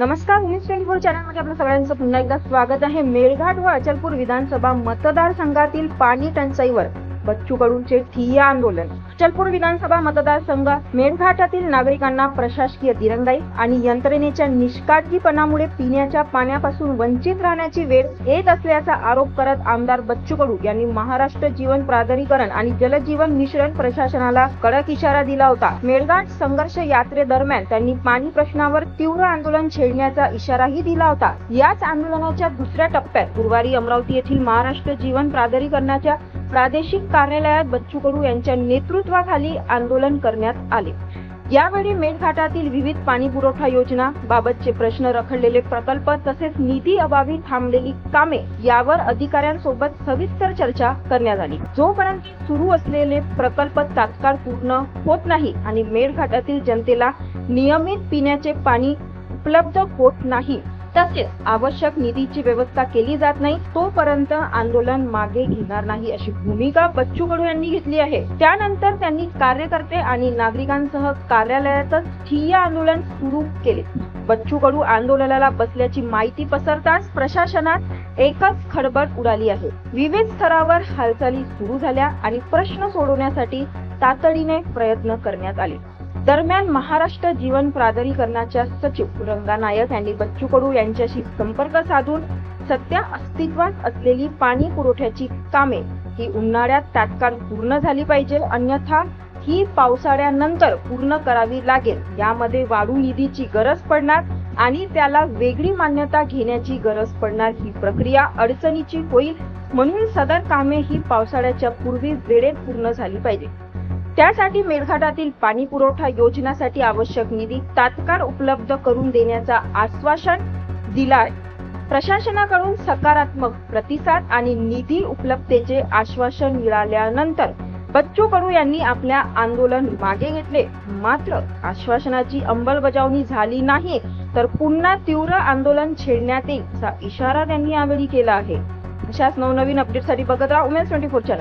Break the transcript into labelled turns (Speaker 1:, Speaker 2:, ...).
Speaker 1: नमस्कार, उमेश 24 चॅनलमध्ये आपल्या सगळ्यांचं पुन्हा एकदा स्वागत आहे। मेळघाट व अचलपूर विधानसभा मतदारसंघातील पाणी टंचाईवर बच्चू कडूंचे ठिय्या आंदोलन। अचलपूर विधानसभा मतदारसंघ मेळघाटातील नागरिकांना प्रशासकीय दिरंगाई आणि यंत्रणेच्या निष्काळजीपणामुळे पिण्याच्या पाण्यापासून वंचित राहण्याची वेळ येत असल्याचा आरोप करत आमदार बच्चू कडू यांनी महाराष्ट्र जीवन प्राधिकरण आणि जलजीवन मिशन प्रशासनाला कडक इशारा दिला होता। मेळघाट संघर्ष यात्रेदरम्यान त्यांनी पाणी प्रश्नावर तीव्र आंदोलन छेडण्याचा इशाराही दिला होता। याच आंदोलनाच्या दुसऱ्या टप्प्यात गुरुवारी अमरावती येथील महाराष्ट्र जीवन प्राधिकरणाच्या प्रादेशिक कार्यालयात बच्चू कडू यांच्या नेतृत्वाखाली आंदोलन करण्यात आले। यावेळी मेळघाटातील विविध पाणी पुरवठा योजना बाबतचे प्रश्न, रखडलेले प्रकल्प तसेच निधी अभावी थांबलेली कामे यावर अधिकाऱ्यांसोबत सविस्तर चर्चा करण्यात आली। जोपर्यंत सुरू असलेले प्रकल्प तात्काळ पूर्ण होत नाही आणि मेळघाटातील जनतेला नियमित पिण्याचे पाणी उपलब्ध होत नाही तसेच आवश्यक निधीची व्यवस्था केली जात नाही तोपर्यंत आंदोलन मागे घेणार नाही अशी भूमिका बच्चू कडू यांनी घेतली आहे। त्यानंतर त्यांनी कार्यकर्ते आणि नागरिकांसह कार्यालयातच ठिय्या आंदोलन सुरू केले। बच्चू कडू आंदोलनाला बसल्याची माहिती पसरताच प्रशासनात एकच खळबळ उडाली आहे। विविध स्तरावर हालचाली सुरू झाल्या आणि प्रश्न सोडवण्यासाठी तातडीने प्रयत्न करण्यात आले। दरम्यान महाराष्ट्र जीवन प्राधिकरणाच्या सचिव रंगा नायक यांनी बच्चू कडू यांच्याशी संपर्क साधून सध्या अस्तित्वात असलेली पाणी पुरवठ्याची कामे ही उन्हाळ्यात तात्काळ पूर्ण झाली पाहिजे, अन्यथा ही पावसाळ्यानंतर पूर्ण करावी लागेल। यामध्ये वाढू निधीची गरज पडणार आणि त्याला वेगळी मान्यता घेण्याची गरज पडणार। ही प्रक्रिया अडचणीची होईल, म्हणून सदर कामे ही पावसाळ्याच्या पूर्वी वेळेत पूर्ण झाली पाहिजे। त्यासाठी मेळघाटातील पाणी पुरवठा योजनेसाठी आवश्यक निधी तात्काळ उपलब्ध करून देण्याचा आश्वासन दिला आहे। प्रशासनाकडून सकारात्मक प्रतिसाद आणि निधी उपलब्धतेचे आश्वासन मिळाल्यानंतर बच्चू कडू यांनी आपल्या आंदोलन मागे घेतले। मात्र आश्वासनाची अंमलबजावणी झाली नाही तर पुन्हा तीव्र आंदोलन छेडण्यात येईल असा इशारा त्यांनी यावेळी केला आहे। अशाच नवनवीन अपडेटसाठी बघत राहा उमेश 24 चॅनल।